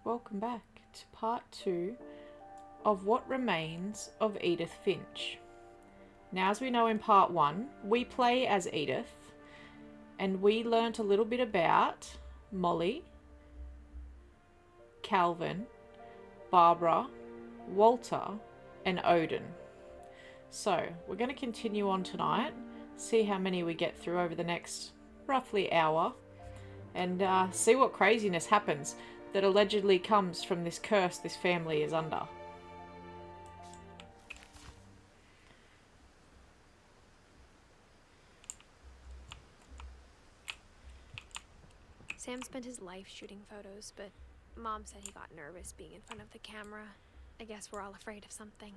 welcome back to part 2 of What Remains of Edith Finch. Now, as we know in part 1, we play as Edith, and we learnt a little bit about Molly, Calvin, Barbara, Walter, and Odin. So, we're going to continue on tonight, see how many we get through over the next roughly hour, and see what craziness happens that allegedly comes from this curse this family is under. Sam spent his life shooting photos, but Mom said he got nervous being in front of the camera. I guess we're all afraid of something.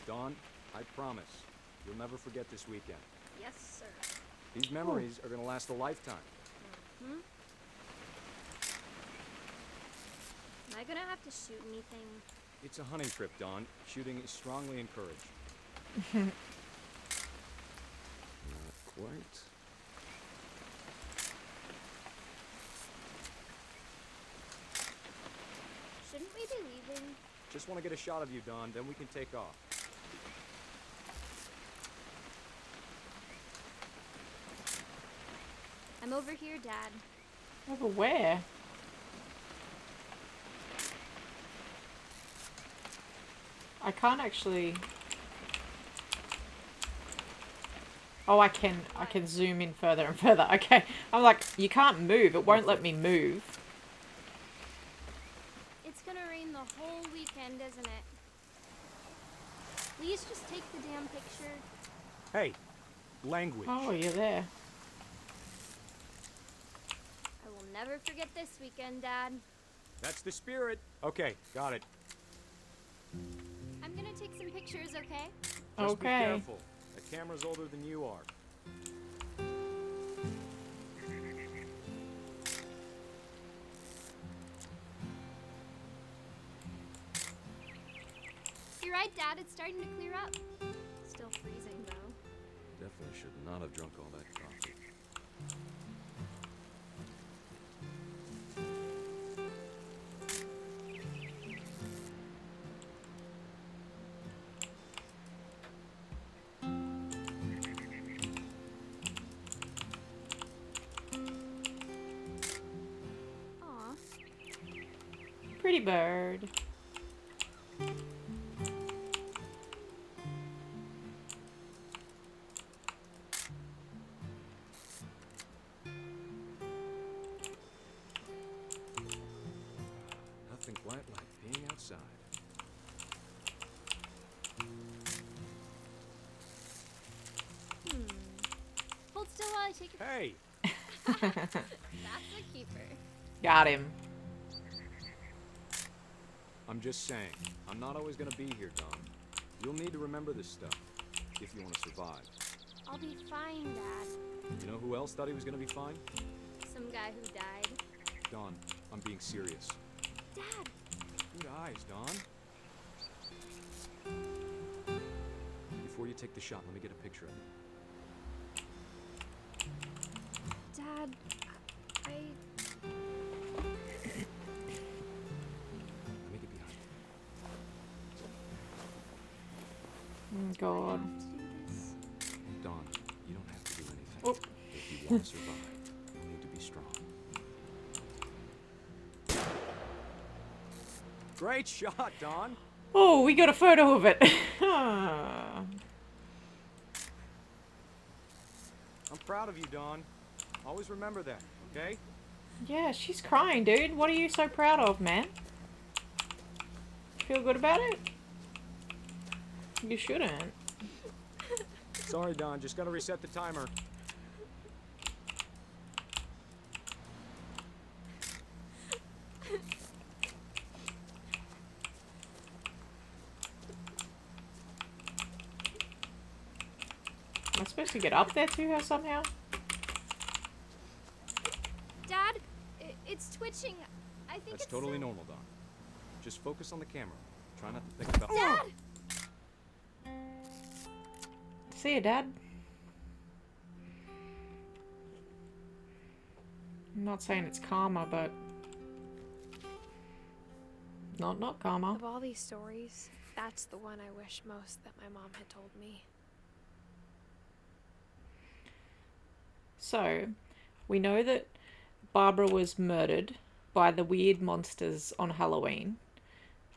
Dawn, I promise, you'll never forget this weekend. Yes, sir. These memories are gonna last a lifetime. Hmm? Am I gonna have to shoot anything? It's a hunting trip, Dawn. Shooting is strongly encouraged. Not quite. Shouldn't we be leaving? Just want to get a shot of you, Dawn, then we can take off. I'm over here, Dad. Over where? I can't actually... Oh, I can zoom in further and further. Okay. I'm like, you can't move. It won't let me move. It's gonna rain the whole weekend, isn't it? Please just take the damn picture. Hey, language. Oh, you're there. I will never forget this weekend, Dad. That's the spirit. Okay, got it. I'm gonna take some pictures, okay? Just be Okay. careful. The camera's older than you are. You're right, Dad. It's starting to clear up. Still freezing, though. Definitely should not have drunk all that coffee. Aw. Pretty bird. Nothing quite like being outside. Hold still while I take a... Hey! That's a keeper. Got him. I'm just saying, I'm not always gonna be here, Dawn. You'll need to remember this stuff, if you want to survive. I'll be fine, Dad. You know who else thought he was gonna be fine? Some guy who died. Dawn, I'm being serious. Dad! Good eyes, Dawn. Before you take the shot, let me get a picture of you. Dad, I... Let me get behind you. Oh, I God. have to do this. Dawn, you don't have to do anything. Oh. If you want to survive, you'll need to be strong. Great shot, Dawn! Oh, we got a photo of it. I'm proud of you, Dawn. Always remember that, okay? Yeah, she's crying, dude. What are you so proud of, man? Feel good about it? You shouldn't. Sorry, Dawn, just gotta reset the timer. Am I supposed to get up there to her somehow? Dad, It's twitching. I think That's it's totally so... normal, Don. Just focus on the camera. Try not to think about... Dad! See you, Dad. I'm not saying it's karma, but... Not karma. Of all these stories, that's the one I wish most that my mom had told me. So, we know that Barbara was murdered by the weird monsters on Halloween.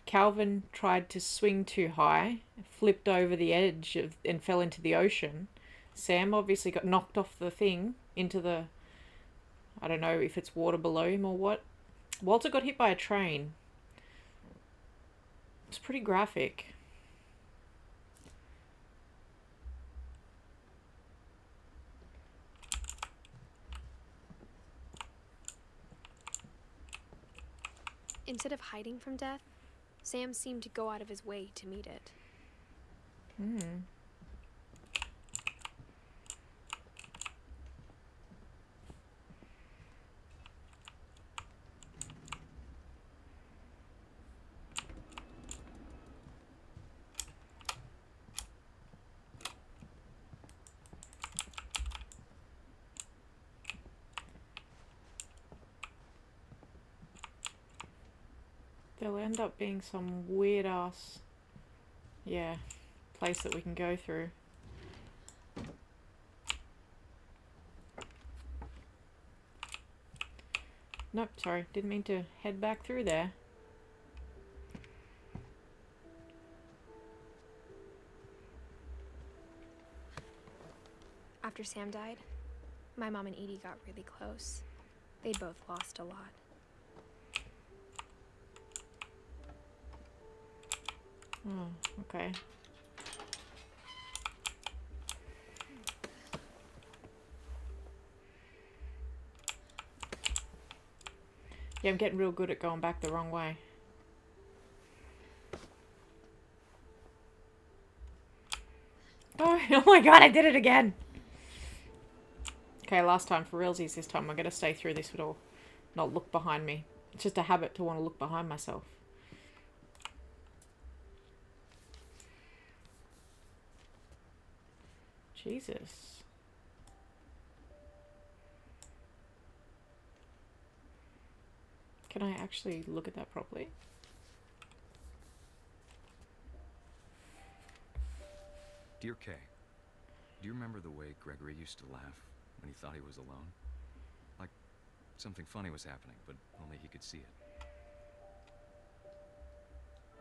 Calvin tried to swing too high, flipped over the edge and fell into the ocean. Sam obviously got knocked off the thing into the... I don't know if it's water below him or what. Walter got hit by a train. It's pretty graphic. Instead of hiding from death, Sam seemed to go out of his way to meet it. Hmm. There'll end up being some weird ass, yeah, place that we can go through. Nope, sorry, didn't mean to head back through there. After Sam died, my mom and Edie got really close. They'd both lost a lot. Oh, okay. Yeah, I'm getting real good at going back the wrong way. Oh, oh my god, I did it again! Okay, last time for realsies this time. I'm gonna stay through this at all. Not look behind me. It's just a habit to want to look behind myself. Jesus. Can I actually look at that properly? Dear Kay, do you remember the way Gregory used to laugh when he thought he was alone? Like something funny was happening, but only he could see it.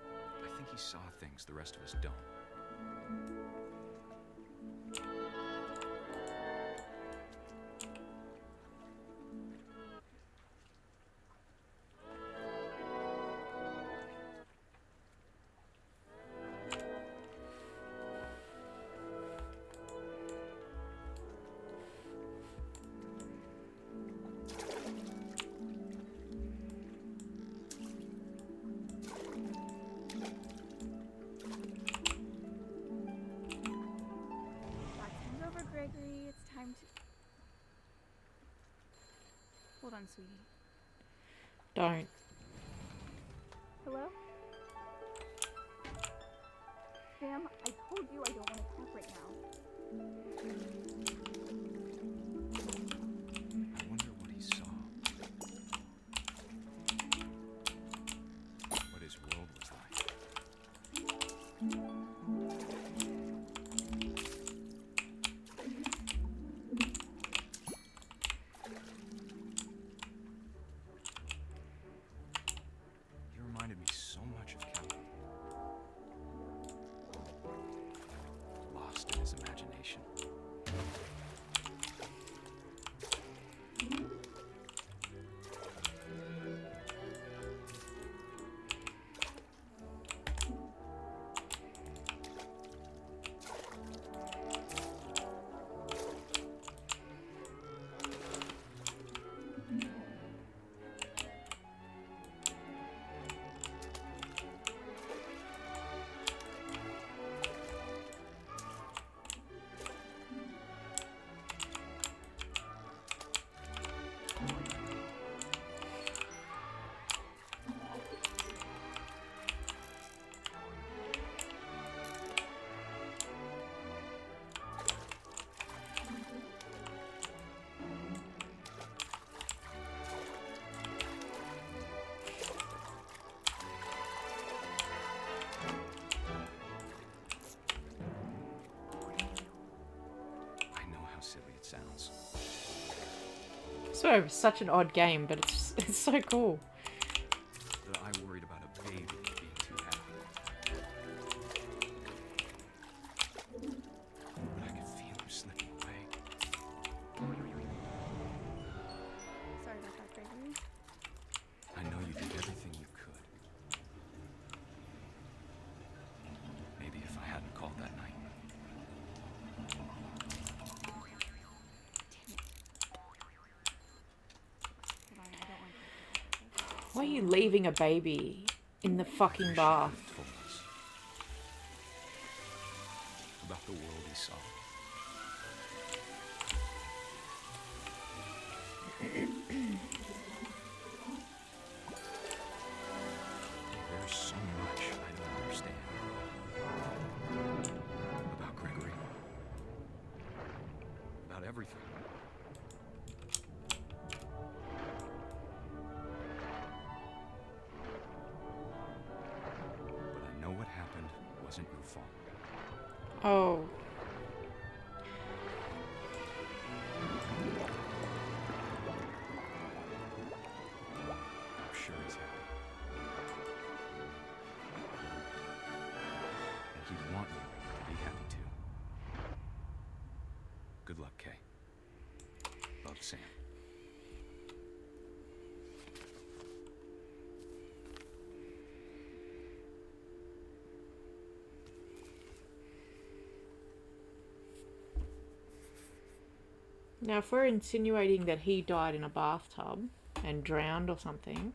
I think he saw things the rest of us don't. Gregory, it's time to... Hold on, sweetie. Don't. Hello? Sam, I told you I don't want to talk right now. I wonder what he saw. What his world was like. He reminded me so much of Calvin. Lost in his imagination. swear, it's such an odd game, but it's so cool. That I worried about a baby being too happy. But I could feel him slipping away. Sorry about that, Gregory. I know you did everything you could. Maybe if I hadn't called that night. Hold on, I don't want to. Why are you leaving a baby in the fucking bath? Told us about the world he saw. There's so much I don't understand about Gregory, about everything. But I know what happened wasn't your fault. Oh. I'm sure he's happy. And he'd want you to be happy too. Good luck, Kay. Love, Sam. Now, if we're insinuating that he died in a bathtub and drowned or something,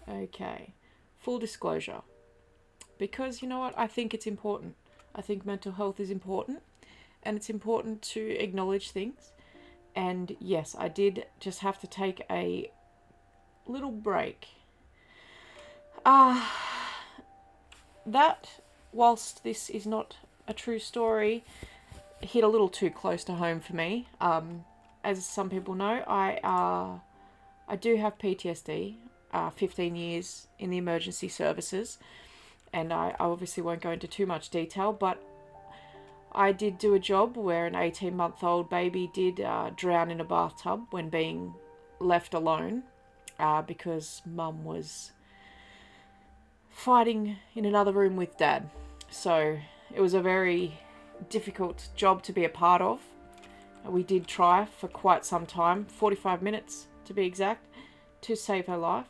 okay, full disclosure. Because you know what? I think it's important. I think mental health is important. And it's important to acknowledge things. And yes, I did just have to take a little break. That, whilst this is not a true story, hit a little too close to home for me. As some people know, I do have PTSD. 15 years in the emergency services, and I obviously won't go into too much detail, but I did do a job where an 18-month-old baby did drown in a bathtub when being left alone because mum was fighting in another room with dad. So it was a very difficult job to be a part of. We did try for quite some time, 45 minutes to be exact, to save her life.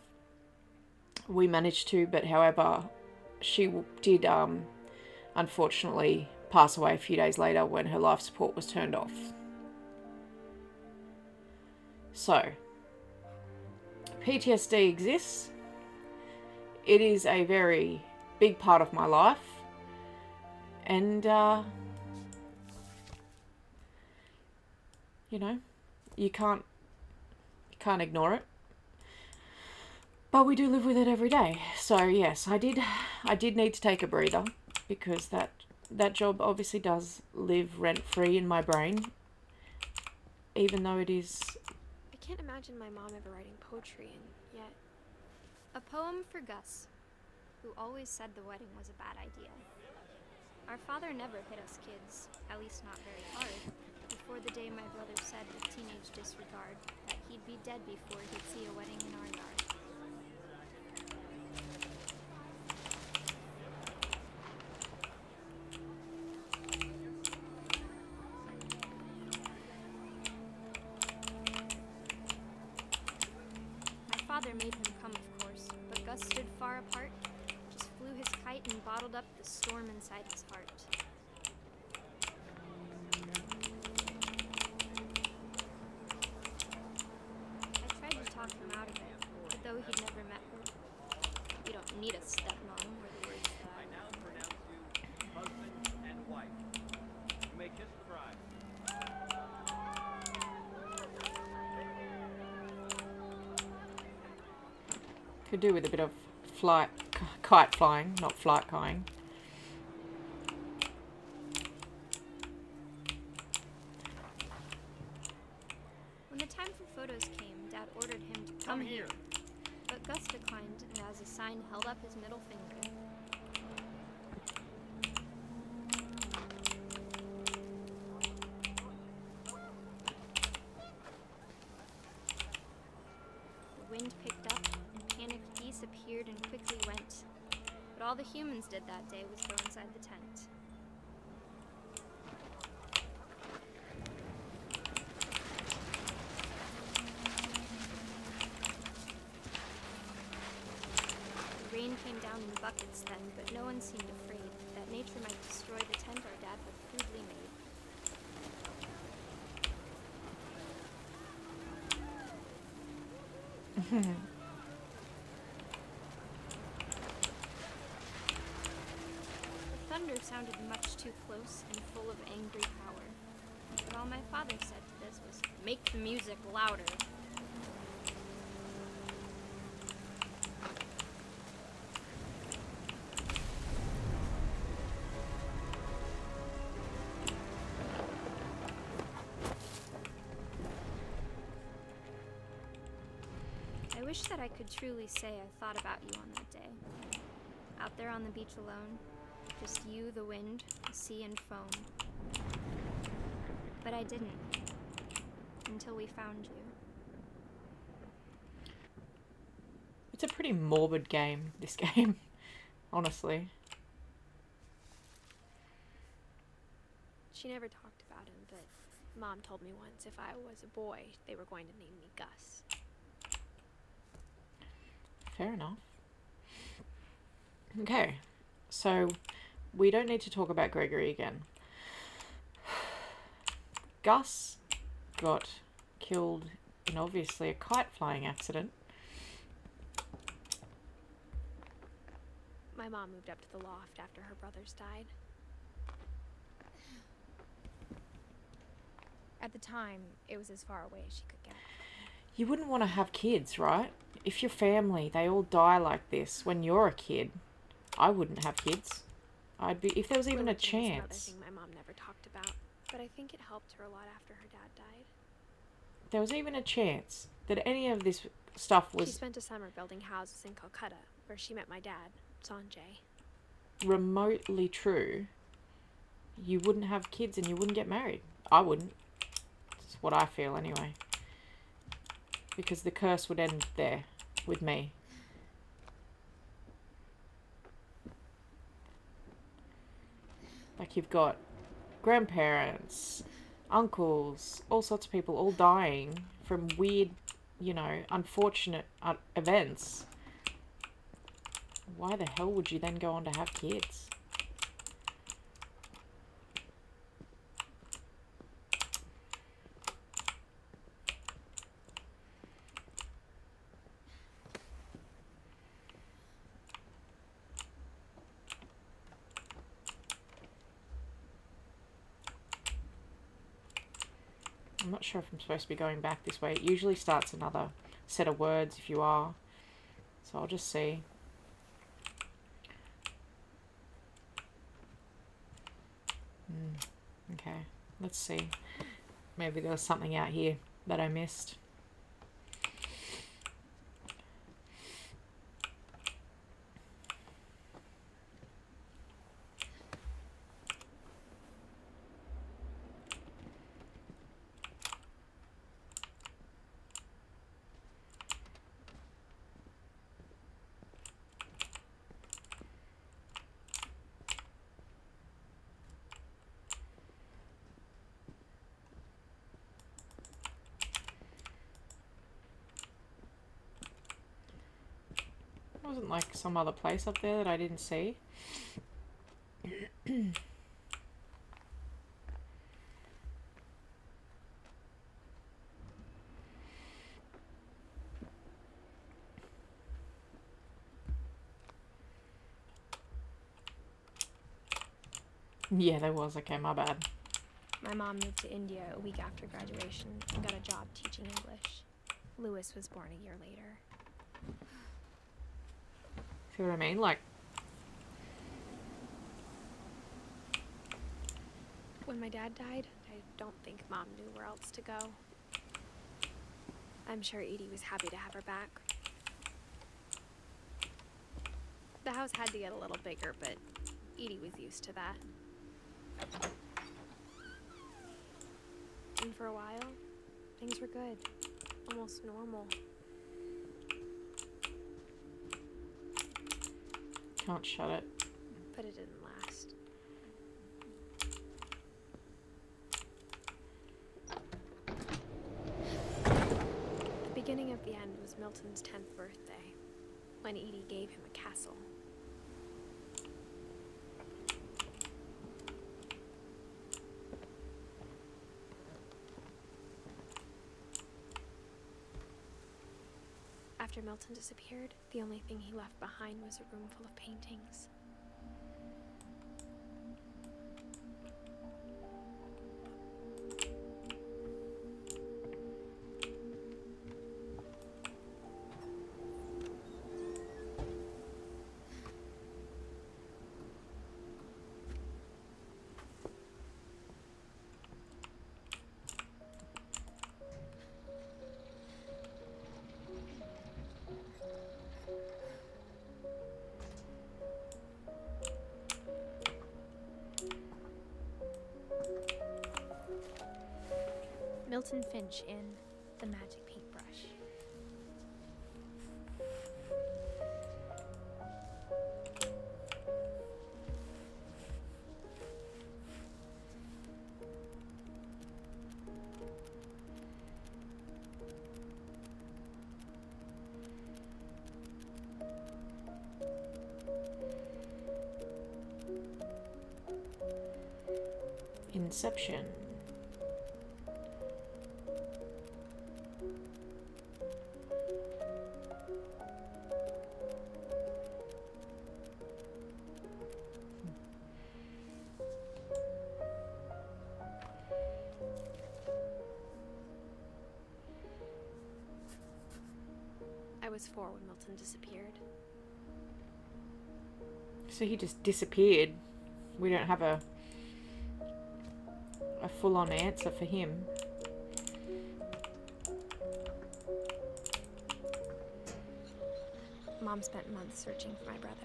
We managed to, but however, she did unfortunately pass away a few days later when her life support was turned off. So, PTSD exists. It is a very big part of my life, and you know, you can't ignore it. But we do live with it every day. So yes, I did need to take a breather because that job obviously does live rent-free in my brain, even though it is... I can't imagine my mom ever writing poetry, and yet... A poem for Gus, who always said the wedding was a bad idea. Our father never hit us kids, at least not very hard, before the day my brother said with teenage disregard that he'd be dead before he'd see a wedding in our yard. Father made him come, of course, but Gus stood far apart, just flew his kite and bottled up the storm inside his heart. I tried to talk him out of it, but though he'd never met her, you don't need a stepmom, were the words that I now pronounce you husband and wife. You may kiss the bride. Could do with a bit of flight kite flying, not flight kiteing. When the time for photos came, Dad ordered him to come here. But Gus declined and as a sign held up his middle finger. The wind picked up and panicked geese appeared and quickly went. But all the humans did that day was go inside the tent. The rain came down in buckets then, but no one seemed afraid that nature might destroy the tent our dad had crudely made. The thunder sounded much too close and full of angry power. But all my father said to this was, "Make the music louder." I wish that I could truly say I thought about you on that day. Out there on the beach alone, just you, the wind, the sea, and foam. But I didn't. Until we found you. It's a pretty morbid game, this game, honestly. She never talked about him, but Mom told me once if I was a boy, they were going to name me Gus. Fair enough. Okay, so we don't need to talk about Gregory again. Gus got killed in obviously a kite flying accident. My mom moved up to the loft after her brothers died. At the time, it was as far away as she could get. You wouldn't want to have kids, right? If your family, they all die like this when you're a kid, I wouldn't have kids. I'd be, if there was even a Religion was another chance. thing my mom never talked about, but I think it helped her a lot after her dad died. If there was even a chance that any of this stuff She was spent a summer building houses in Calcutta, where she met my dad, Sanjay. remotely true, you wouldn't have kids and you wouldn't get married. I wouldn't. That's what I feel anyway. Because the curse would end there with me. Like you've got grandparents, uncles, all sorts of people all dying from weird, you know, unfortunate events. Why the hell would you then go on to have kids? I'm not sure if I'm supposed to be going back this way. It usually starts another set of words if you are. So I'll just see. Okay, let's see. Maybe there was something out here that I missed. Wasn't like some other place up there that I didn't see. Yeah, there was. Okay, my bad. My mom moved to India a week after graduation and got a job teaching English. Lewis was born a year later. See what I mean? Like, When my dad died, I don't think Mom knew where else to go. I'm sure Edie was happy to have her back. The house had to get a little bigger, but Edie was used to that. And for a while, things were good. Almost normal. can't shut it. But it didn't last. The beginning of the end was Milton's 10th birthday, when Edie gave him a castle. After Milton disappeared, the only thing he left behind was a room full of paintings. Milton Finch in The Magic Paintbrush. Inception. I was 4 when Milton disappeared. So he just disappeared. We don't have a full-on answer for him. Mom spent months searching for my brother.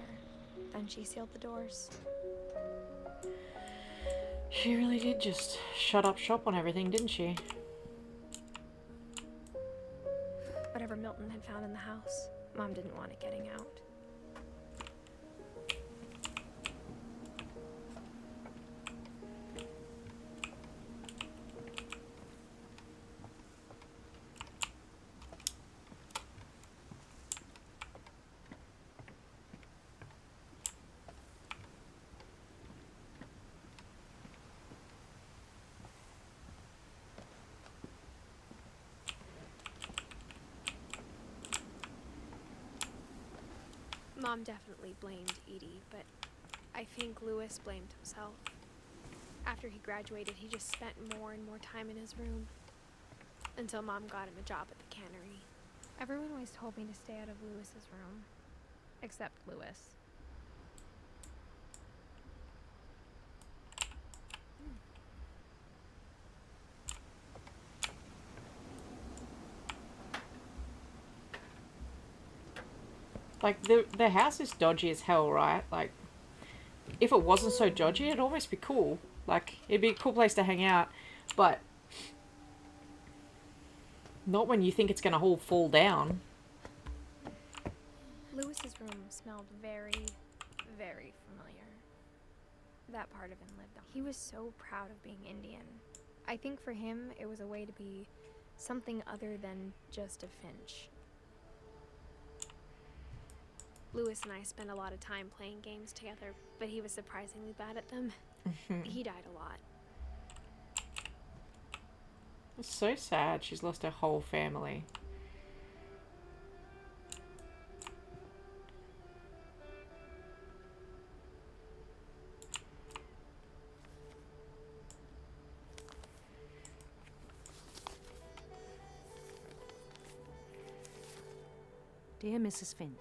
Then she sealed the doors. She really did just shut up shop on everything, didn't she? Whatever Milton had found in the house, Mom didn't want it getting out. Mom definitely blamed Edie, but I think Lewis blamed himself. After he graduated, he just spent more and more time in his room. Until Mom got him a job at the cannery. Everyone always told me to stay out of Lewis's room. Except Lewis. Like, the house is dodgy as hell, right? Like, if it wasn't so dodgy, it'd almost be cool. Like, it'd be a cool place to hang out. But not when you think it's going to all fall down. Lewis's room smelled very, very familiar. That part of him lived on. He was so proud of being Indian. I think for him, it was a way to be something other than just a Finch. Lewis and I spent a lot of time playing games together, but he was surprisingly bad at them. He died a lot. It's so sad. She's lost her whole family. Dear Mrs. Finch,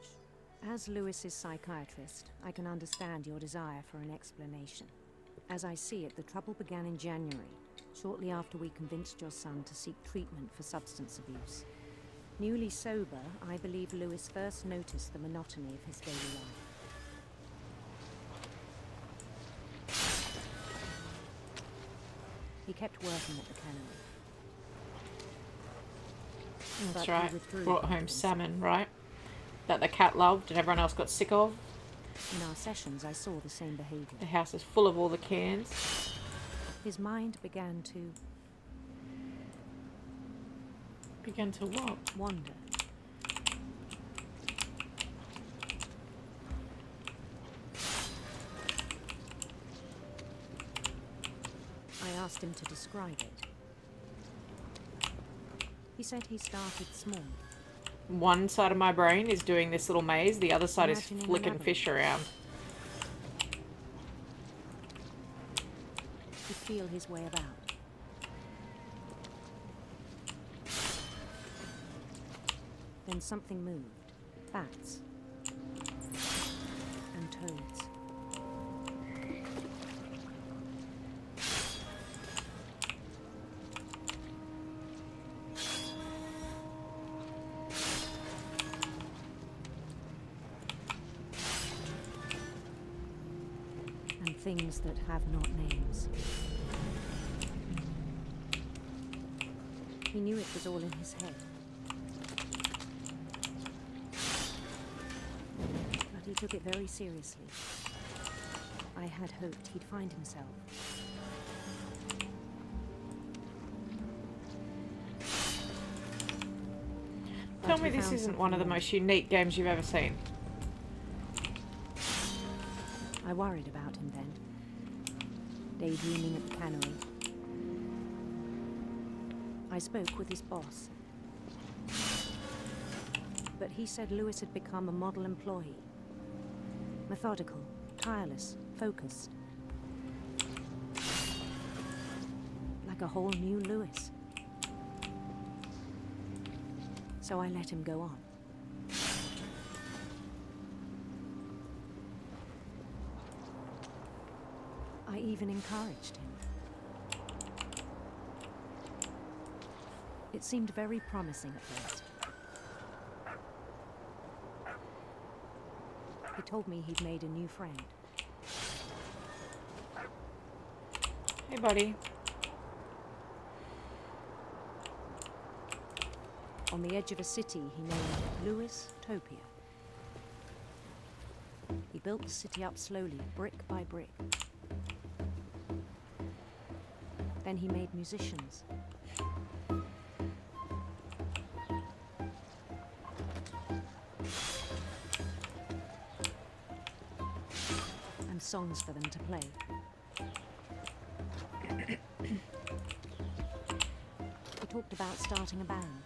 As Lewis's psychiatrist, I can understand your desire for an explanation. As I see it, the trouble began in January, shortly after we convinced your son to seek treatment for substance abuse. Newly sober, I believe Lewis first noticed the monotony of his daily life. He kept working at the cannery. That's But he right. withdrew Brought after home this. salmon, right? That the cat loved and everyone else got sick of. In our sessions, I saw the same The behavior. house is full of all the cans. His mind began to Began to what? wander. I asked him to describe it. He said he started small. One side of my brain is doing this little maze, the other side is Imagining flicking another. fish around. To feel his way about. Then something moved. Bats. And toads. And things that have not names. He knew it was all in his head. But he took it very seriously. I had hoped he'd find himself. Tell But me he this found isn't one of the something more. most unique games you've ever seen. I worried about him then. Daydreaming at the cannery. I spoke with his boss. But he said Lewis had become a model employee. Methodical, tireless, focused. Like a whole new Lewis. So I let him go on. I even encouraged him. It seemed very promising at first. He told me he'd made a new friend. Hey, buddy. On the edge of a city he named Lewis Topia. He built the city up slowly, brick by brick. Then he made musicians. And songs for them to play. He talked about starting a band.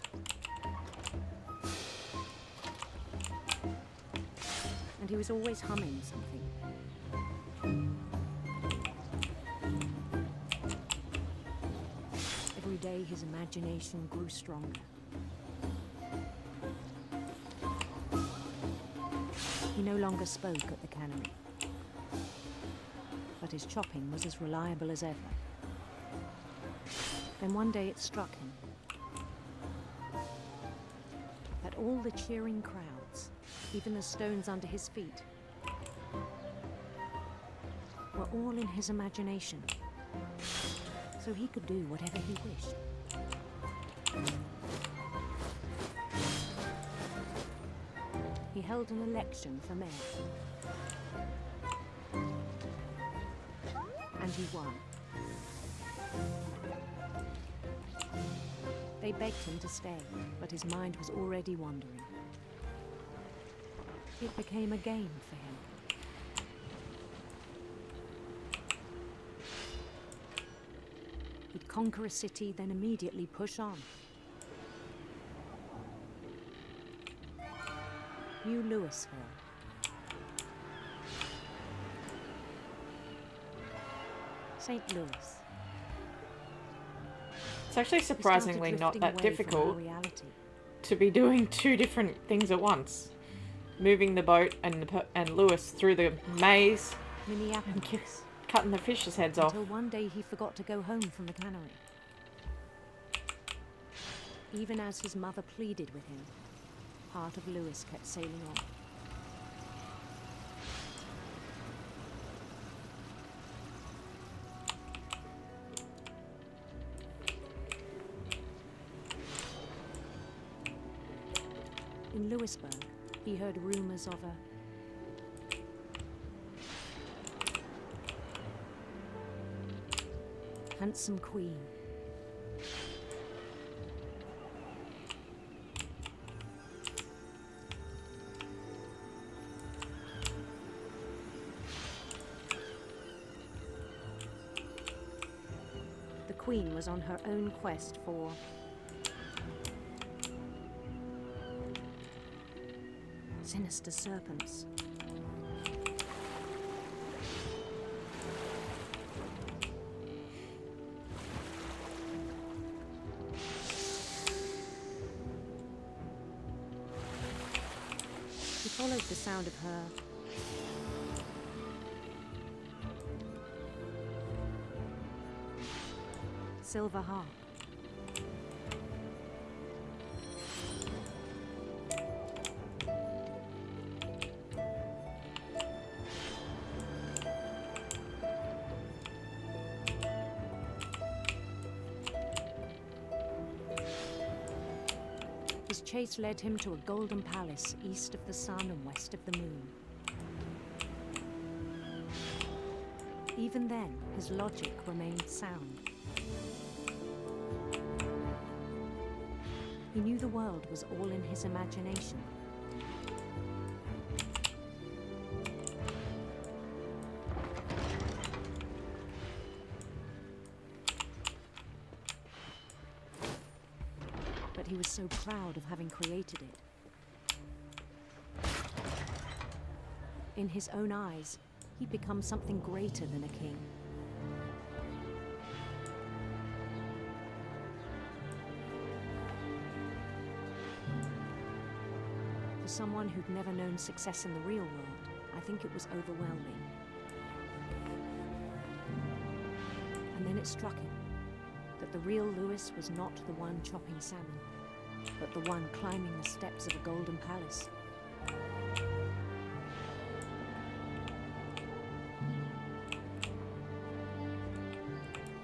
And he was always humming something. Every day his imagination grew stronger. He no longer spoke at the cannery. But his chopping was as reliable as ever. Then one day it struck him that all the cheering crowds, even the stones under his feet, were all in his imagination, so he could do whatever he wished. He held an election for mayor. And he won. They begged him to stay, but his mind was already wandering. It became a game for him. He'd conquer a city, then immediately push on. New Louisville. St. Louis. It's actually He started surprisingly not drifting that away from our difficult reality. to be doing two different things at once. moving the boat and Lewis through the maze, Minneapolis. cutting the fish's heads off. Until one day he forgot to go home from the cannery. Even as his mother pleaded with him, part of Lewis kept sailing on. In Lewisburg, he heard rumors of a handsome queen. The queen was on her own quest for sinister serpents. He followed the sound of her silver harp. His chase led him to a golden palace east of the sun and west of the moon. Even then, his logic remained sound. He knew the world was all in his imagination. But he was so proud of having created it. In his own eyes, he'd become something greater than a king. For someone who'd never known success in the real world, I think it was overwhelming. And then it struck him that the real Lewis was not the one chopping salmon, but the one climbing the steps of a golden palace.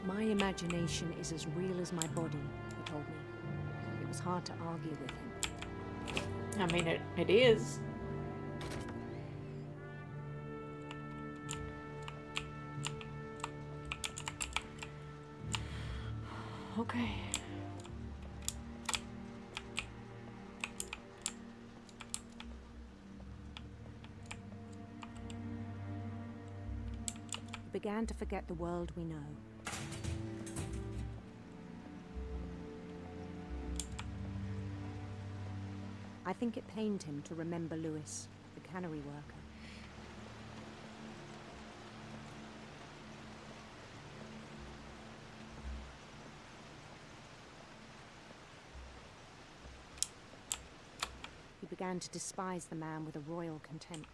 My imagination is as real as my body, he told me. It was hard to argue with him. I mean, it is. Okay. He began to forget the world we know. I think it pained him to remember Lewis, the cannery worker. He began to despise the man with a royal contempt.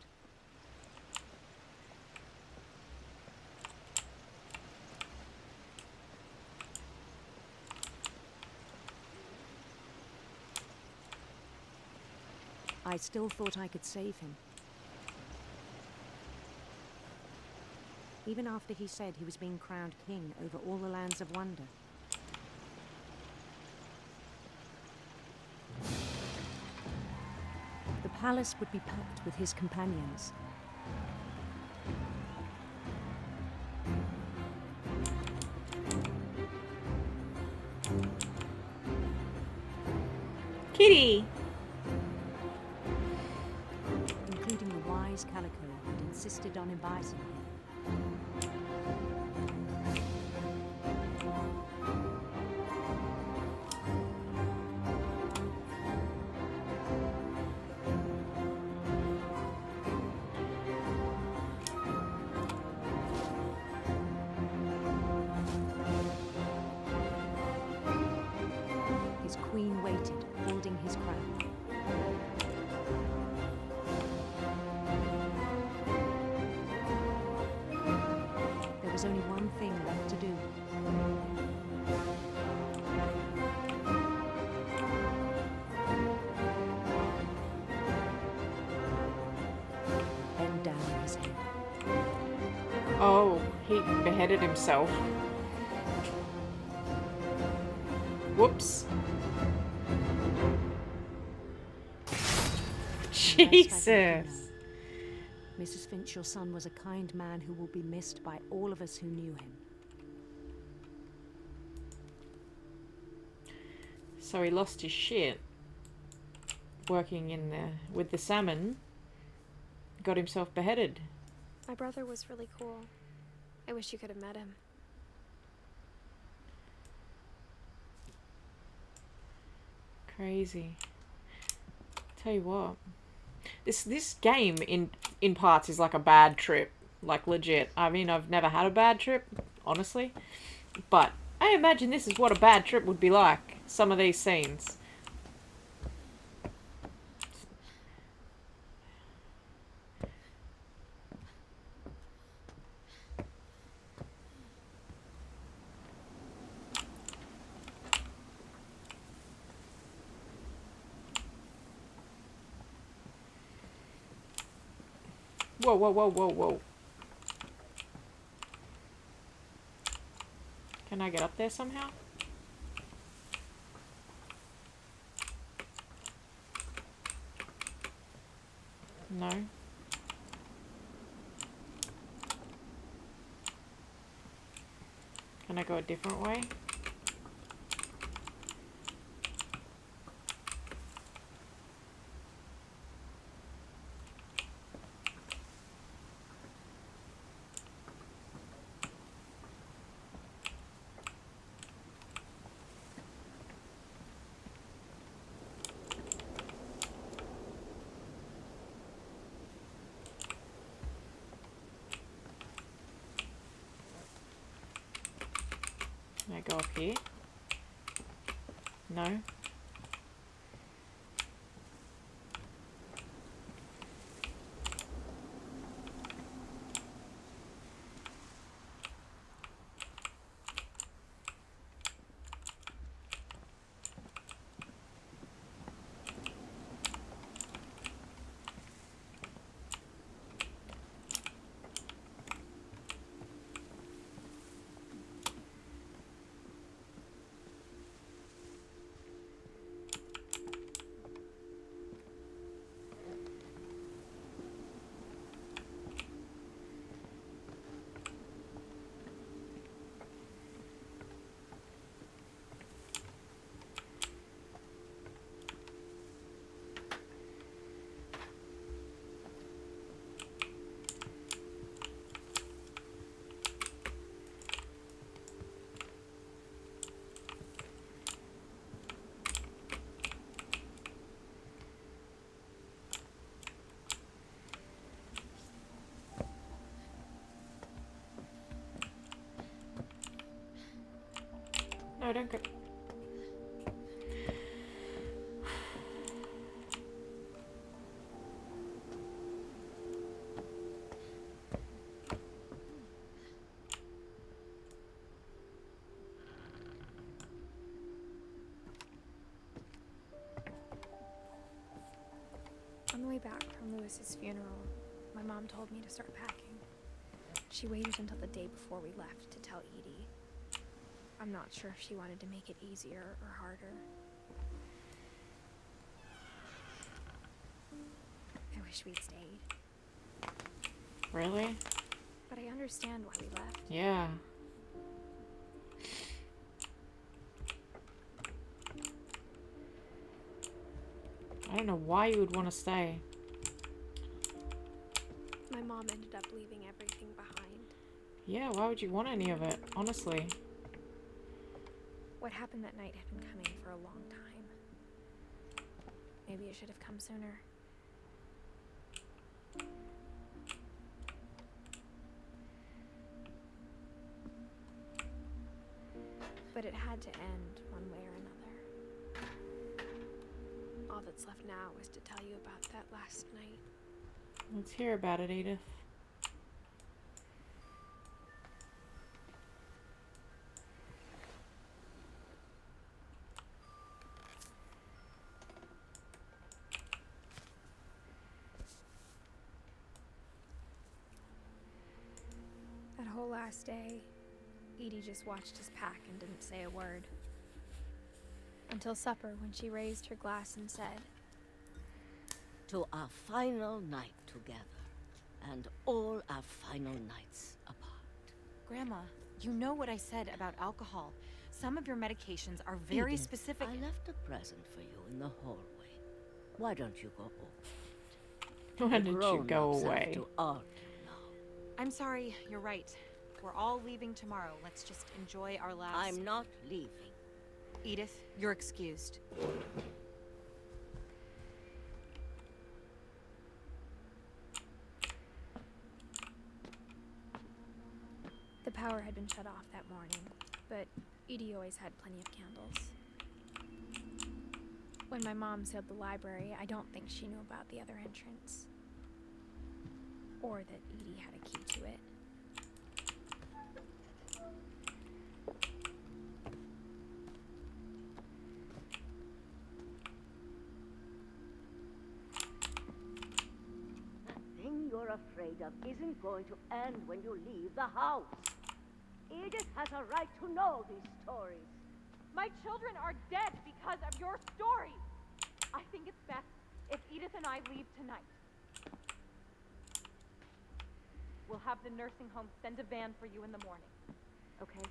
I still thought I could save him. Even after he said he was being crowned king over all the lands of wonder. The palace would be packed with his companions. Kitty! Including the wise Calico who'd insisted on advising him. His queen waited, holding his crown. There was only one thing left to do. Bend down his head. Oh, he beheaded himself. Whoops. Jesus. Mrs. Finch, your son was a kind man who will be missed by all of us who knew him. So he lost his shit working in the with the salmon. Got himself beheaded. My brother was really cool. I wish you could have met him. Crazy. Tell you what. This game in parts is like a bad trip. Like legit. I mean, I've never had a bad trip, honestly. But I imagine this is what a bad trip would be like. Some of these scenes. Whoa, whoa, whoa, whoa, whoa. Can I get up there somehow? No. Can I go a different way? Can I go up here? No. No, don't go. On the way back from Lewis's funeral, my mom told me to start packing. She waited until the day before we left to tell Edie. I'm not sure if she wanted to make it easier or harder. I wish we'd stayed. Really? But I understand why we left. Yeah. I don't know why you would want to stay. My mom ended up leaving everything behind. Yeah, why would you want any of it? Honestly. What happened that night had been coming for a long time. Maybe it should have come sooner. But it had to end one way or another. All that's left now is to tell you about that last night. Let's hear about it, Edith. last day, Edie just watched us pack and didn't say a word. Until supper, when she raised her glass and said, To our final night together, and all our final nights apart. Grandma, you know what I said about alcohol. Some of your medications are very Edith, specific. I left a present for you in the hallway. Why don't you go open it? Why did you go away? To argue now. I'm sorry, you're right. We're all leaving tomorrow. Let's just enjoy our last... I'm not leaving. Edith, you're excused. the power had been shut off that morning, but Edie always had plenty of candles. When my mom sealed the library, I don't think she knew about the other entrance. Or that Edie had a key to it. The thing you're afraid of isn't going to end when you leave the house. Edith has a right to know these stories. My children are dead because of your story. I think it's best if Edith and I leave tonight. We'll have the nursing home send a van for you in the morning. Okay?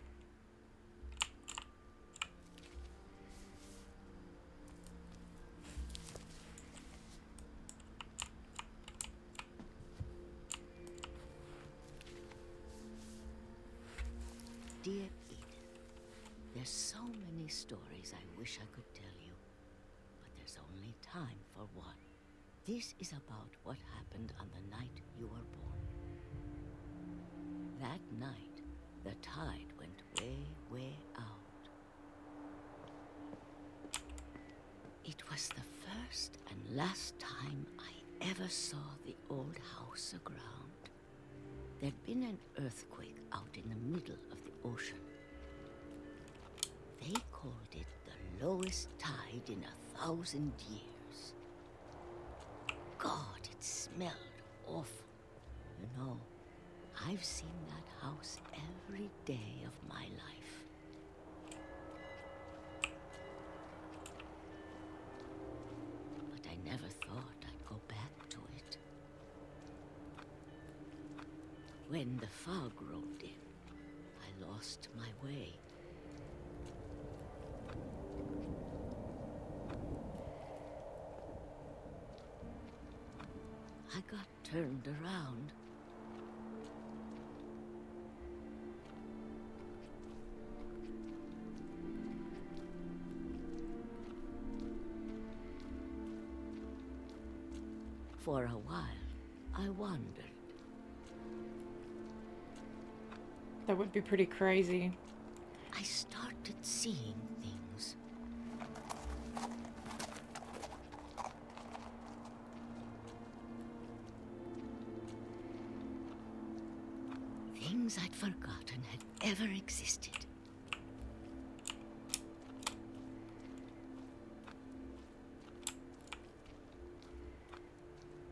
Dear Edith, there's so many stories I wish I could tell you, but there's only time for one. This is about what happened on the night you were born. That night, the tide went way, way out. It was the first and last time I ever saw the old house aground. There'd been an earthquake out in the middle of the ocean. They called it the lowest tide in 1,000 years. God, it smelled awful. You know, I've seen that house every day of my life. But I never thought I'd go back to it. When the fog rolled in, I lost my way. I got turned around. For a while, I wandered. That would be pretty crazy. I started seeing things. Things I'd forgotten had ever existed.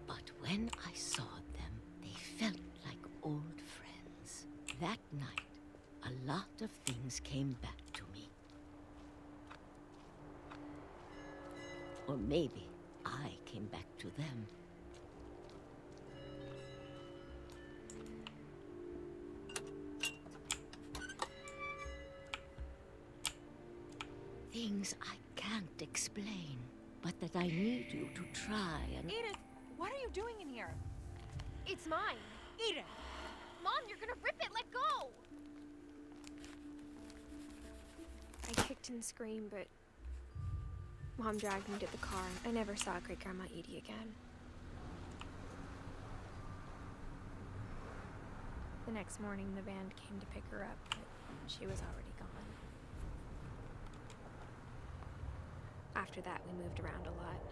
But when I saw them, they felt like old friends. That night, a lot of things came back to me. Or maybe I came back to them. Things I can't explain, but that I need you to try and... Edith, what are you doing in here? It's mine! Edith! Mom, you're gonna rip it! Let go! I kicked and screamed, but Mom dragged me to the car. I never saw Great Grandma Edie again. The next morning, the van came to pick her up, but she was already gone. After that, we moved around a lot.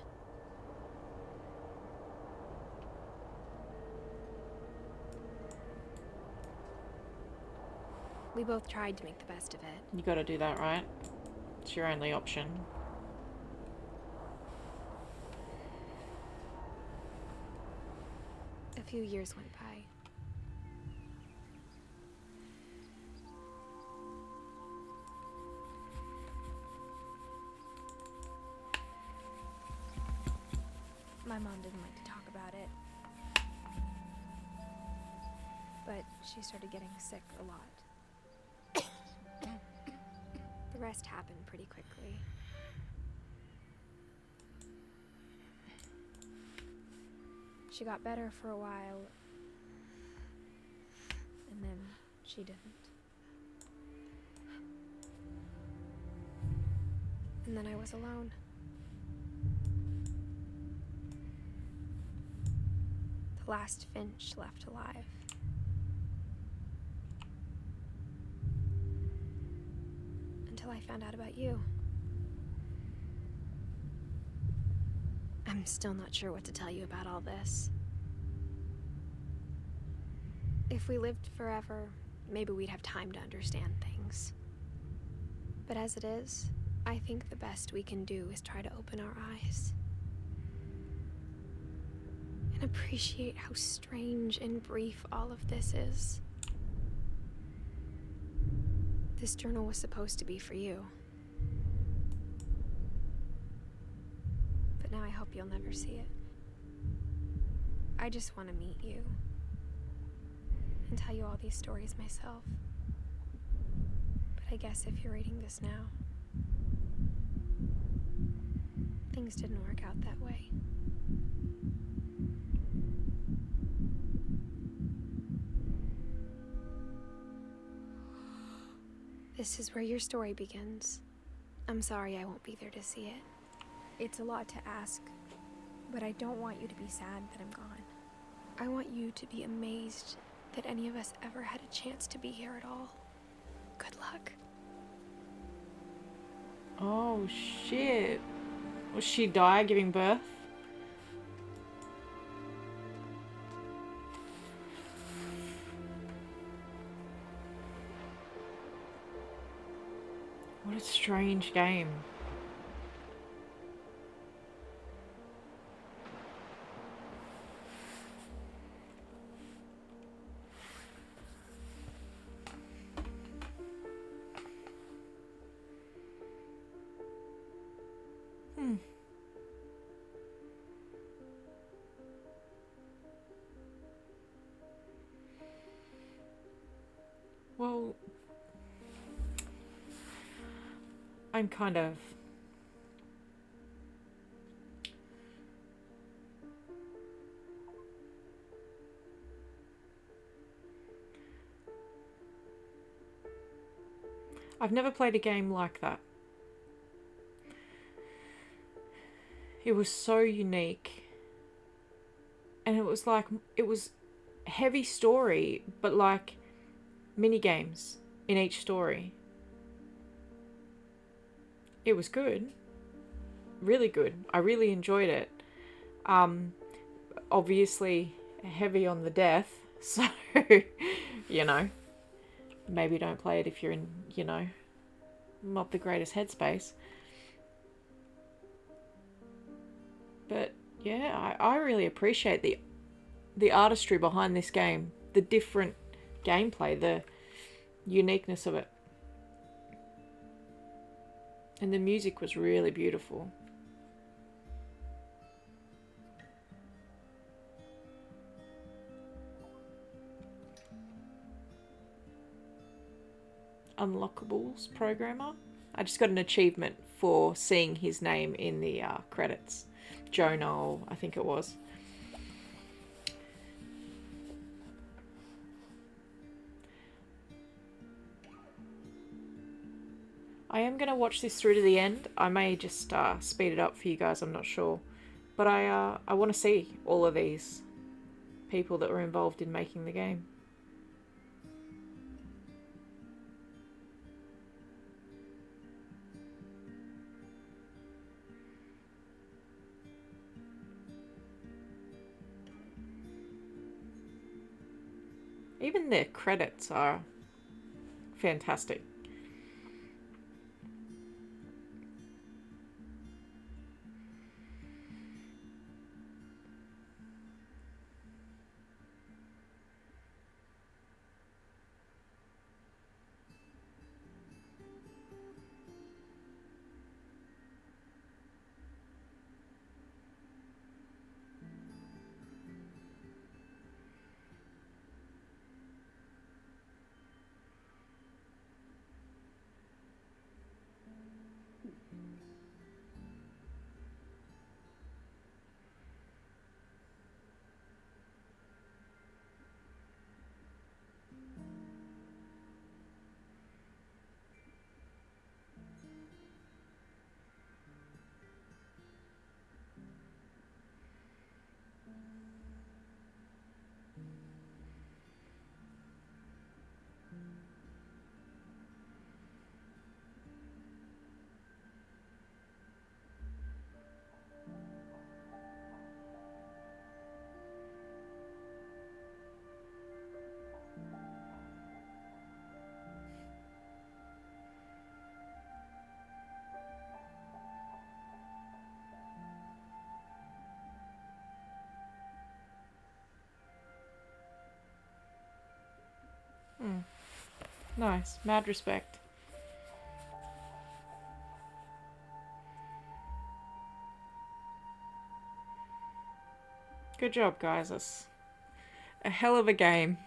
We both tried to make the best of it. You gotta do that, right? It's your only option. A few years went by. My mom didn't like to talk about it. But she started getting sick a lot. The rest happened pretty quickly. She got better for a while, and then she didn't. And then I was alone. The last Finch left alive. Until I found out about you. I'm still not sure what to tell you about all this. If we lived forever, maybe we'd have time to understand things. But as it is, I think the best we can do is try to open our eyes. And appreciate how strange and brief all of this is. This journal was supposed to be for you. But now I hope you'll never see it. I just want to meet you. And tell you all these stories myself. But I guess if you're reading this now, things didn't work out that way. This is where your story begins. I'm sorry I won't be there to see it. It's a lot to ask, but I don't want you to be sad that I'm gone. I want you to be amazed that any of us ever had a chance to be here at all. Good luck. Oh shit. Was she die giving birth? What a strange game. Well, I'm kind of I've never played a game like that. It was so unique. And it was like, it was heavy story, but like mini games in each story. It was good. Really good. I really enjoyed it. Obviously heavy on the death, so you know, maybe don't play it if you're in, you know, not the greatest headspace. But yeah, I really appreciate the artistry behind this game, the different gameplay, the uniqueness of it. And the music was really beautiful. Unlockables programmer. I just got an achievement for seeing his name in the credits. Jonah, I think it was. I am going to watch this through to the end. I may just speed it up for you guys, I'm not sure. But I want to see all of these people that were involved in making the game. Even their credits are fantastic. Nice. Mad respect. Good job, guys. That's a hell of a game.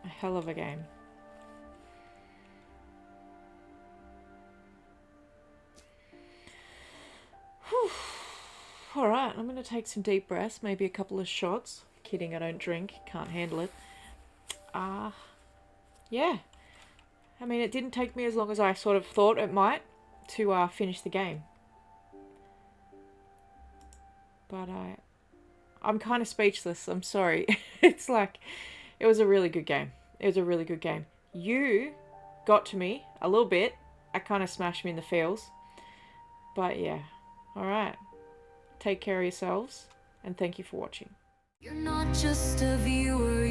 A hell of a game. Whew. Alright, I'm going to take some deep breaths, maybe a couple of shots. Kidding, I don't drink, can't handle it. Yeah. I mean, it didn't take me as long as I sort of thought it might to finish the game. But I'm kind of speechless, I'm sorry. It's like, it was a really good game. It was a really good game. You got to me a little bit. I kind of smashed me in the feels. But yeah. Alright. Take care of yourselves. And thank you for watching. You're not just a viewer,